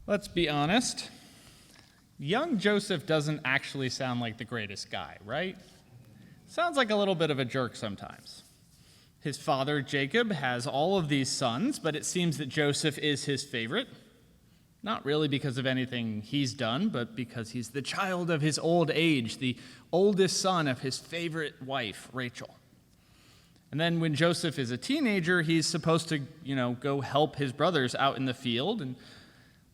Let's be honest. Young Joseph doesn't actually sound like the greatest guy, right? Sounds like a little bit of a jerk sometimes. His father, Jacob, has all of these sons, but it seems that Joseph is his favorite. Not really because of anything he's done, but because he's the child of his old age, the oldest son of his favorite wife, Rachel. And then when Joseph is a teenager, he's supposed to, go help his brothers out in the field. And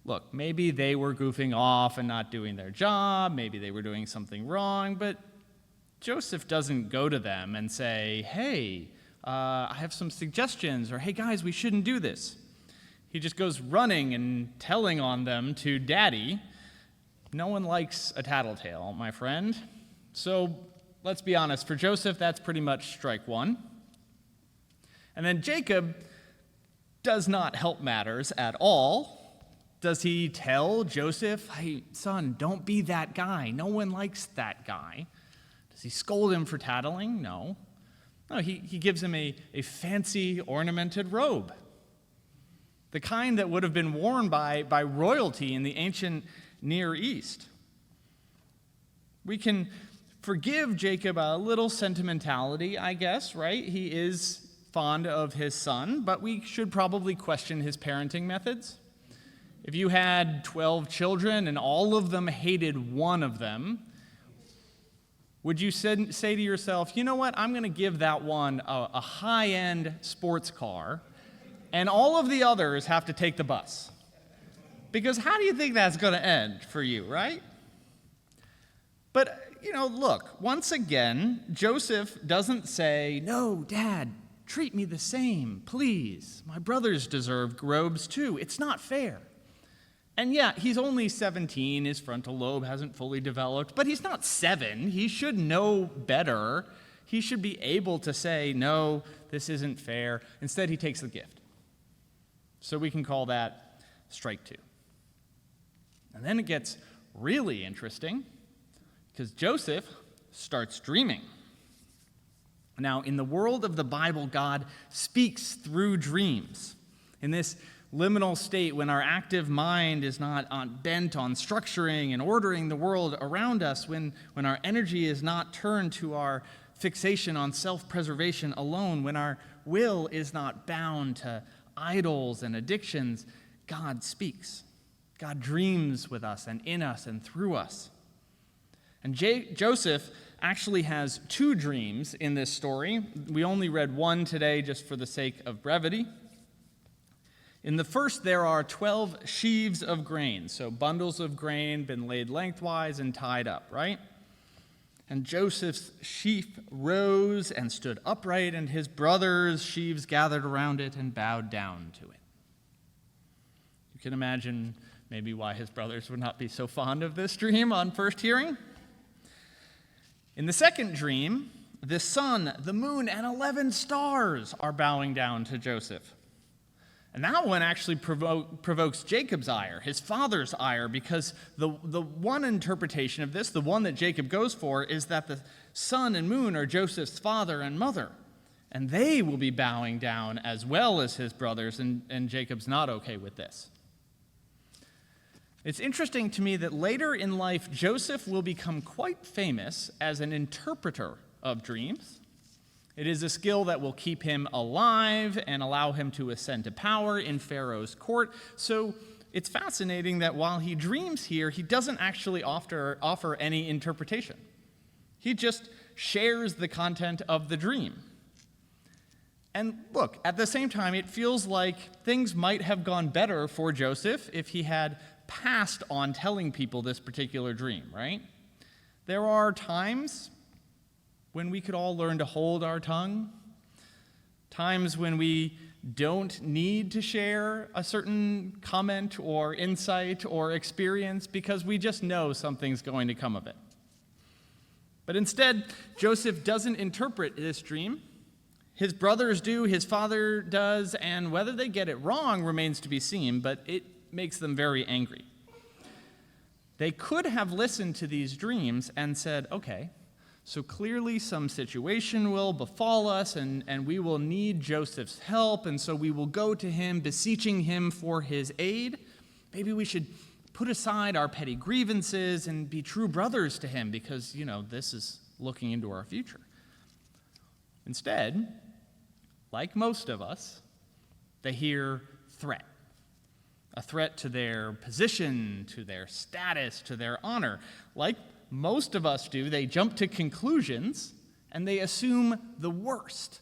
look, maybe they were goofing off and not doing their job. Maybe they were doing something wrong. But Joseph doesn't go to them and say, hey, I have some suggestions, or hey, guys, we shouldn't do this. He just goes running and telling on them to Daddy. No one likes a tattletale, my friend. So let's be honest, for Joseph, that's pretty much strike one. And then Jacob does not help matters at all. Does he tell Joseph, hey, son, don't be that guy. No one likes that guy. Does he scold him for tattling? No. No, he gives him a fancy ornamented robe. The kind that would have been worn by royalty in the ancient Near East. We can forgive Jacob a little sentimentality, I guess, right? He is fond of his son, but we should probably question his parenting methods. If you had 12 children and all of them hated one of them, would you say to yourself, you know what, I'm going to give that one a high-end sports car, and all of the others have to take the bus? Because how do you think that's going to end for you, right? But, look, once again, Joseph doesn't say, no, Dad, treat me the same, please. My brothers deserve robes too. It's not fair. And yeah, he's only 17. His frontal lobe hasn't fully developed, but he's not 7. He should know better. He should be able to say, no, this isn't fair. Instead, he takes the gift. So we can call that strike 2. And then it gets really interesting because Joseph starts dreaming. Now, in the world of the Bible, God speaks through dreams. In this liminal state, when our active mind is not bent on structuring and ordering the world around us, when our energy is not turned to our fixation on self-preservation alone, when our will is not bound to idols and addictions, God speaks. God dreams with us and in us and through us. And Joseph actually has 2 dreams in this story. We only read one today just for the sake of brevity. In the first, there are 12 sheaves of grain, so bundles of grain been laid lengthwise and tied up, right? And Joseph's sheaf rose and stood upright, and his brothers' sheaves gathered around it and bowed down to it. You can imagine maybe why his brothers would not be so fond of this dream on first hearing. In the second dream, the sun, the moon, and 11 stars are bowing down to Joseph. And that one actually provokes Jacob's ire, his father's ire, because the one interpretation of this, the one that Jacob goes for, is that the sun and moon are Joseph's father and mother, and they will be bowing down as well as his brothers, and Jacob's not okay with this. It's interesting to me that later in life, Joseph will become quite famous as an interpreter of dreams. It is a skill that will keep him alive and allow him to ascend to power in Pharaoh's court. So it's fascinating that while he dreams here, he doesn't actually offer any interpretation. He just shares the content of the dream. And look, at the same time, it feels like things might have gone better for Joseph if he had passed on telling people this particular dream, right? There are times when we could all learn to hold our tongue, times when we don't need to share a certain comment or insight or experience because we just know something's going to come of it. But instead, Joseph doesn't interpret this dream. His brothers do, his father does, and whether they get it wrong remains to be seen, but it makes them very angry. They could have listened to these dreams and said, okay, so clearly some situation will befall us, and we will need Joseph's help, and so we will go to him, beseeching him for his aid. Maybe we should put aside our petty grievances and be true brothers to him because, this is looking into our future. Instead, like most of us, they hear threat. A threat to their position, to their status, to their honor. Like most of us do, they jump to conclusions and they assume the worst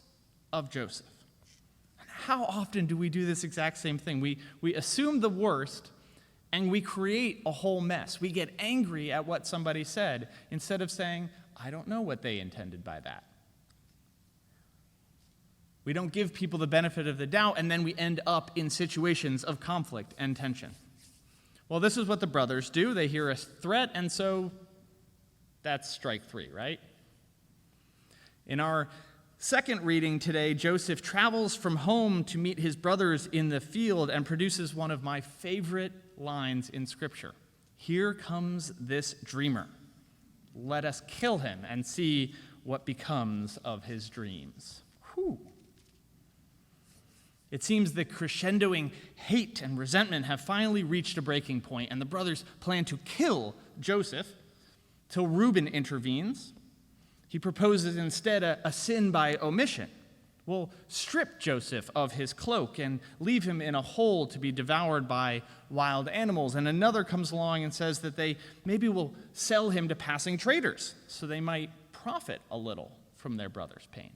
of Joseph. And how often do we do this exact same thing? We assume the worst and we create a whole mess. We get angry at what somebody said instead of saying, I don't know what they intended by that. We don't give people the benefit of the doubt, and then we end up in situations of conflict and tension. Well, this is what the brothers do. They hear a threat, and so that's strike 3, right? In our second reading today, Joseph travels from home to meet his brothers in the field and produces one of my favorite lines in Scripture. Here comes this dreamer. Let us kill him and see what becomes of his dreams. Whew. It seems the crescendoing hate and resentment have finally reached a breaking point, and the brothers plan to kill Joseph till Reuben intervenes. He proposes instead a sin by omission. We'll strip Joseph of his cloak and leave him in a hole to be devoured by wild animals. And another comes along and says that they maybe will sell him to passing traders so they might profit a little from their brother's pain.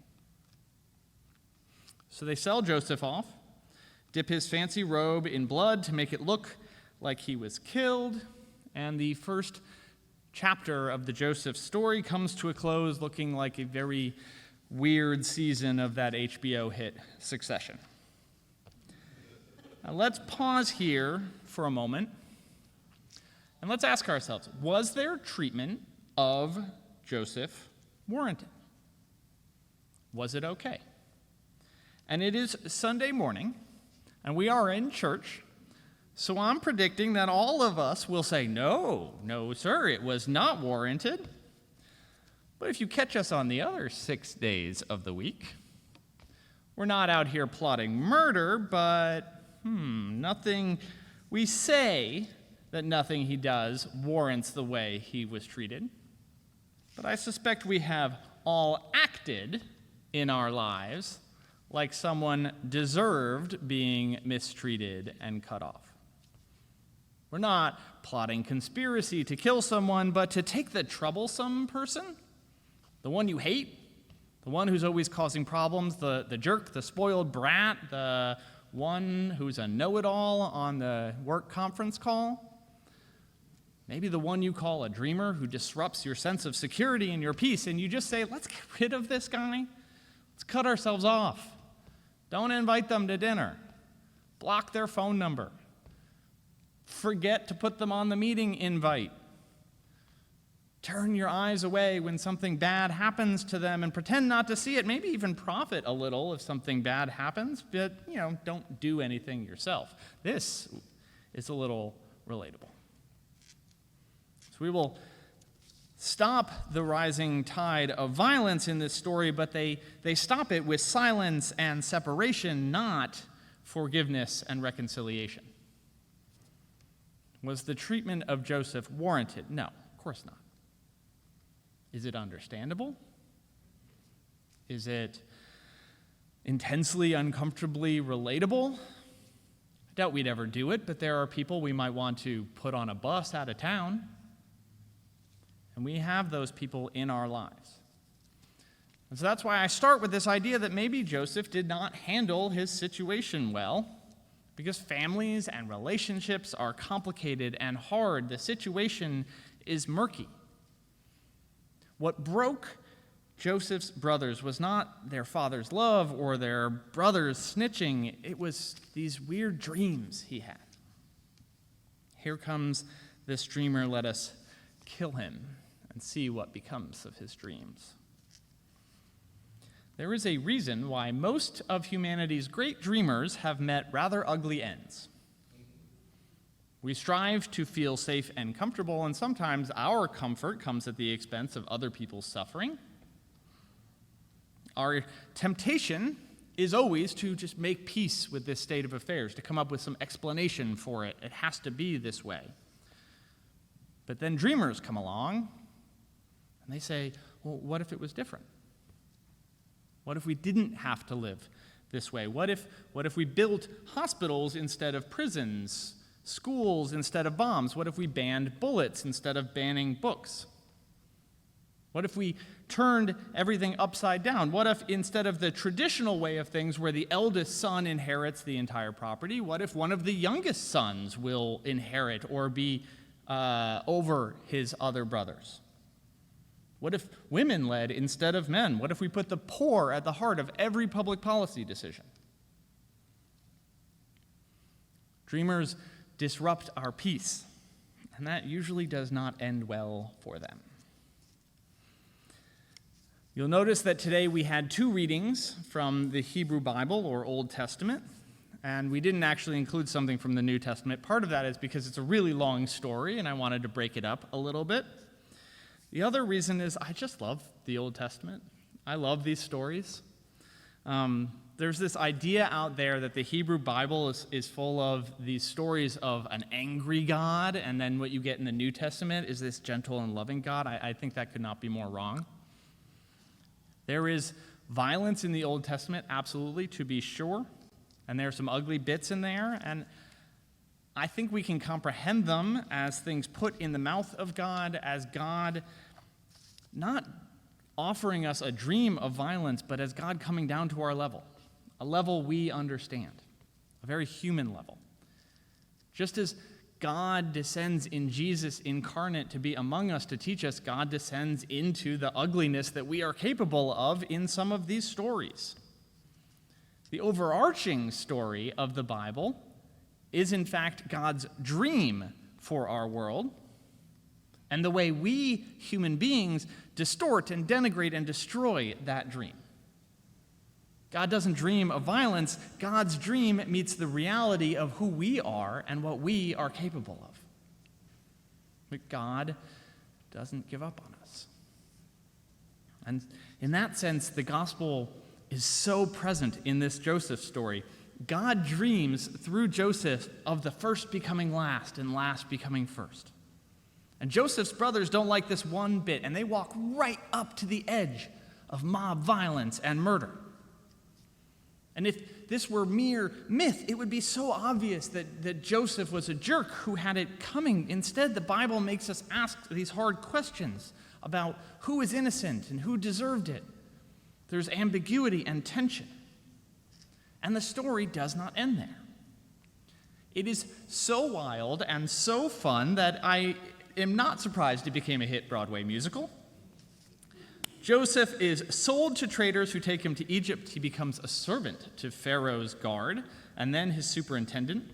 So they sell Joseph off, dip his fancy robe in blood to make it look like he was killed, and the first chapter of the Joseph story comes to a close looking like a very weird season of that HBO hit Succession. Now let's pause here for a moment, and let's ask ourselves, was their treatment of Joseph warranted? Was it okay? And it is Sunday morning, and we are in church, so I'm predicting that all of us will say, no, sir, it was not warranted. But if you catch us on the other 6 days of the week, we're not out here plotting murder, but we say that nothing he does warrants the way he was treated. But I suspect we have all acted in our lives like someone deserved being mistreated and cut off. We're not plotting conspiracy to kill someone, but to take the troublesome person, the one you hate, the one who's always causing problems, the jerk, the spoiled brat, the one who's a know-it-all on the work conference call, maybe the one you call a dreamer who disrupts your sense of security and your peace, and you just say, let's get rid of this guy. Let's cut ourselves off. Don't invite them to dinner. Block their phone number. Forget to put them on the meeting invite. Turn your eyes away when something bad happens to them and pretend not to see it. Maybe even profit a little if something bad happens, but, don't do anything yourself. This is a little relatable. So we will stop the rising tide of violence in this story, but they stop it with silence and separation, not forgiveness and reconciliation. Was the treatment of Joseph warranted? No, of course not. Is it understandable? Is it intensely, uncomfortably relatable? I doubt we'd ever do it, but there are people we might want to put on a bus out of town. And we have those people in our lives. And so that's why I start with this idea that maybe Joseph did not handle his situation well, because families and relationships are complicated and hard. The situation is murky. What broke Joseph's brothers was not their father's love or their brothers snitching. It was these weird dreams he had. Here comes this dreamer, let us kill him and see what becomes of his dreams. There is a reason why most of humanity's great dreamers have met rather ugly ends. We strive to feel safe and comfortable, and sometimes our comfort comes at the expense of other people's suffering. Our temptation is always to just make peace with this state of affairs, to come up with some explanation for it. It has to be this way. But then dreamers come along, and they say, well, what if it was different? What if we didn't have to live this way? What if we built hospitals instead of prisons, schools instead of bombs? What if we banned bullets instead of banning books? What if we turned everything upside down? What if instead of the traditional way of things where the eldest son inherits the entire property, what if one of the youngest sons will inherit or be over his other brothers? What if women led instead of men? What if we put the poor at the heart of every public policy decision? Dreamers disrupt our peace, and that usually does not end well for them. You'll notice that today we had 2 readings from the Hebrew Bible, or Old Testament, and we didn't actually include something from the New Testament. Part of that is because it's a really long story, and I wanted to break it up a little bit. The other reason is I just love the Old Testament. I love these stories. There's this idea out there that the Hebrew Bible is full of these stories of an angry God, and then what you get in the New Testament is this gentle and loving God. I think that could not be more wrong. There is violence in the Old Testament, absolutely, to be sure, and there are some ugly bits in there, and I think we can comprehend them as things put in the mouth of God, as God not offering us a dream of violence, but as God coming down to our level, a level we understand, a very human level. Just as God descends in Jesus incarnate to be among us to teach us, God descends into the ugliness that we are capable of in some of these stories. The overarching story of the Bible is, in fact, God's dream for our world, and the way we, human beings, distort and denigrate and destroy that dream. God doesn't dream of violence. God's dream meets the reality of who we are and what we are capable of. But God doesn't give up on us. And in that sense, the gospel is so present in this Joseph story. God dreams through Joseph of the first becoming last and last becoming first. And Joseph's brothers don't like this one bit, and they walk right up to the edge of mob violence and murder. And if this were mere myth, it would be so obvious that Joseph was a jerk who had it coming. Instead, the Bible makes us ask these hard questions about who is innocent and who deserved it. There's ambiguity and tension. And the story does not end there. It is so wild and so fun that I am not surprised it became a hit Broadway musical. Joseph is sold to traders who take him to Egypt. He becomes a servant to Pharaoh's guard and then his superintendent.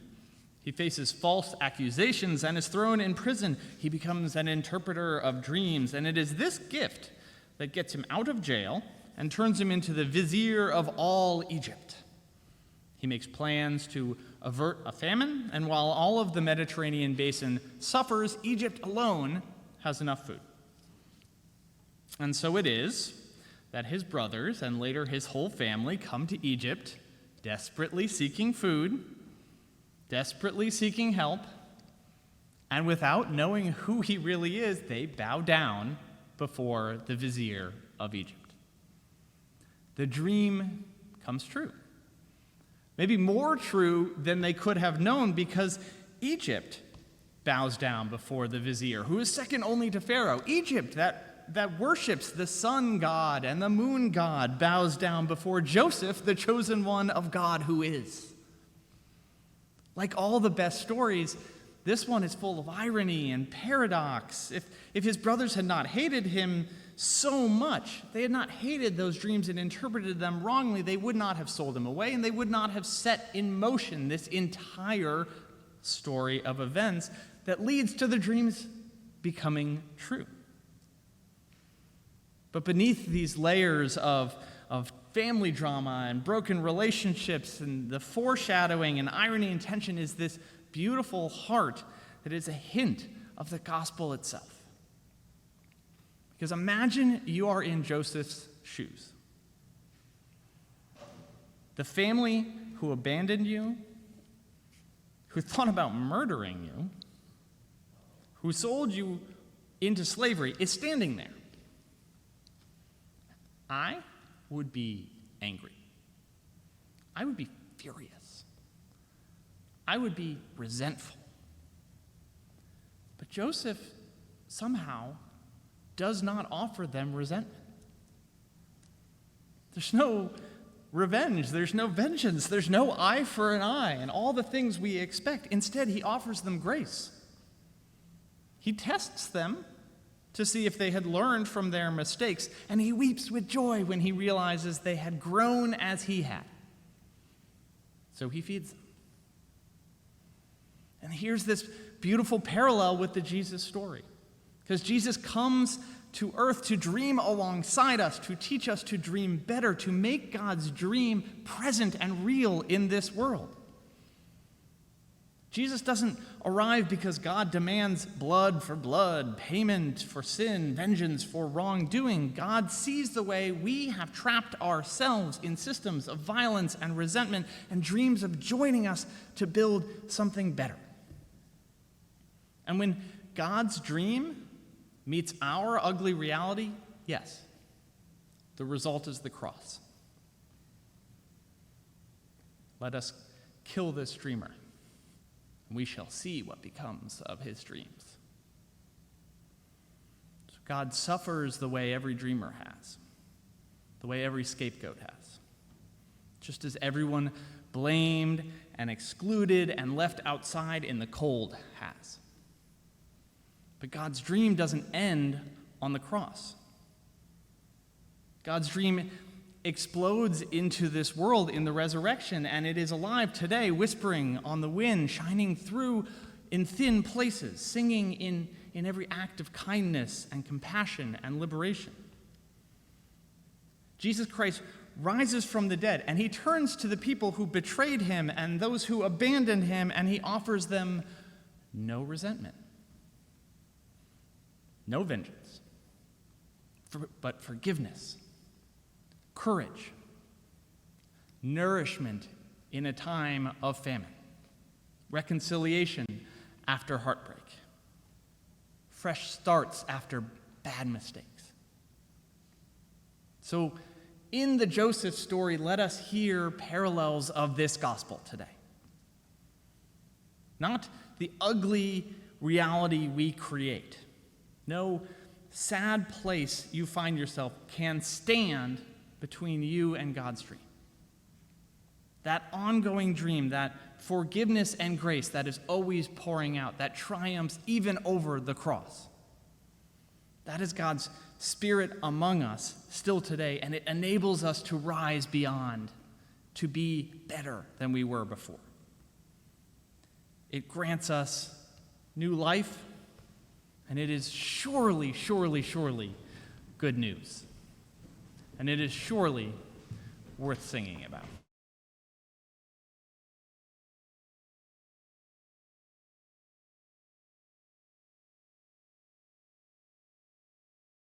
He faces false accusations and is thrown in prison. He becomes an interpreter of dreams, and it is this gift that gets him out of jail and turns him into the vizier of all Egypt. He makes plans to avert a famine, and while all of the Mediterranean basin suffers, Egypt alone has enough food. And so it is that his brothers and later his whole family come to Egypt, desperately seeking food, desperately seeking help, and without knowing who he really is, they bow down before the vizier of Egypt. The dream comes true. Maybe more true than they could have known, because Egypt bows down before the vizier, who is second only to Pharaoh. Egypt, that worships the sun god and the moon god, bows down before Joseph, the chosen one of God who is. Like all the best stories, this one is full of irony and paradox. If his brothers had not hated him so much, they had not hated those dreams and interpreted them wrongly, they would not have sold him away, and they would not have set in motion this entire story of events that leads to the dreams becoming true. But beneath these layers of family drama and broken relationships and the foreshadowing and irony and tension is this beautiful heart that is a hint of the gospel itself. Because imagine you are in Joseph's shoes. The family who abandoned you, who thought about murdering you, who sold you into slavery, is standing there. I would be angry. I would be furious. I would be resentful. But Joseph somehow does not offer them resentment. There's no revenge, there's no vengeance, there's no eye for an eye, and all the things we expect. Instead, he offers them grace. He tests them to see if they had learned from their mistakes, and he weeps with joy when he realizes they had grown as he had. So he feeds them. And here's this beautiful parallel with the Jesus story, because Jesus comes to earth to dream alongside us, to teach us to dream better, to make God's dream present and real in this world. Jesus doesn't arrive because God demands blood for blood, payment for sin, vengeance for wrongdoing. God sees the way we have trapped ourselves in systems of violence and resentment and dreams of joining us to build something better. And when God's dream meets our ugly reality, yes, the result is the cross. Let us kill this dreamer, and we shall see what becomes of his dreams. So God suffers the way every dreamer has, the way every scapegoat has. Just as everyone blamed and excluded and left outside in the cold has. But God's dream doesn't end on the cross. God's dream explodes into this world in the resurrection, and it is alive today, whispering on the wind, shining through in thin places, singing in every act of kindness and compassion and liberation. Jesus Christ rises from the dead, and he turns to the people who betrayed him and those who abandoned him, and he offers them no resentment. No vengeance, but forgiveness, courage, nourishment in a time of famine, reconciliation after heartbreak, fresh starts after bad mistakes. So, in the Joseph story, let us hear parallels of this gospel today. Not the ugly reality we create. No sad place you find yourself can stand between you and God's dream. That ongoing dream, that forgiveness and grace that is always pouring out, that triumphs even over the cross. That is God's Spirit among us still today, and it enables us to rise beyond, to be better than we were before. It grants us new life, and it is surely, surely, surely good news. And it is surely worth singing about.